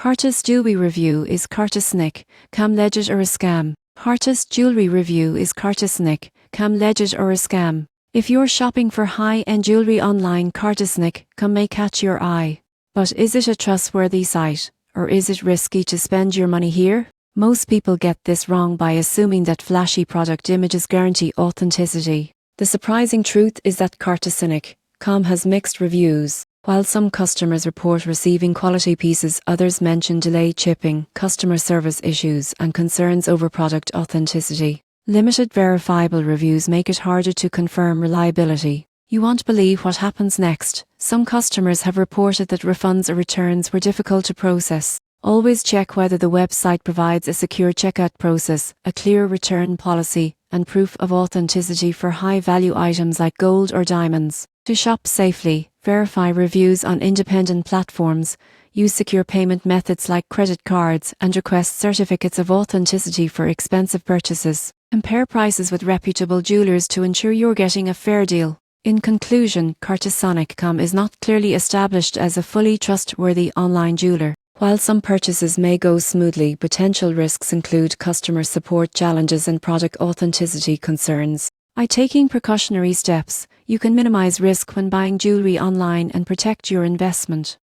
Cartice Jewelry Review is CarticeNYCcom legit or a scam? Cartice Jewelry Review is CarticeNYCcom legit or a scam? If you're shopping for high-end jewelry online, CarticeNYCcom may catch your eye. But is it a trustworthy site, or is it risky to spend your money here? Most people get this wrong by assuming that flashy product images guarantee authenticity. The surprising truth is that CarticeNYCcom has mixed reviews. While some customers report receiving quality pieces, others mention delayed shipping, customer service issues, and concerns over product authenticity. Limited verifiable reviews make it harder to confirm reliability. You won't believe what happens next. Some customers have reported that refunds or returns were difficult to process. Always check whether the website provides a secure checkout process, a clear return policy, and proof of authenticity for high-value items like gold or diamonds. To shop safely, verify reviews on independent platforms, use secure payment methods like credit cards, and request certificates of authenticity for expensive purchases. Compare prices with reputable jewelers to ensure you're getting a fair deal. In conclusion, CarticeNYCcom is not clearly established as a fully trustworthy online jeweler. While some purchases may go smoothly, potential risks include customer support challenges and product authenticity concerns. By taking precautionary steps, you can minimize risk when buying jewelry online and protect your investment.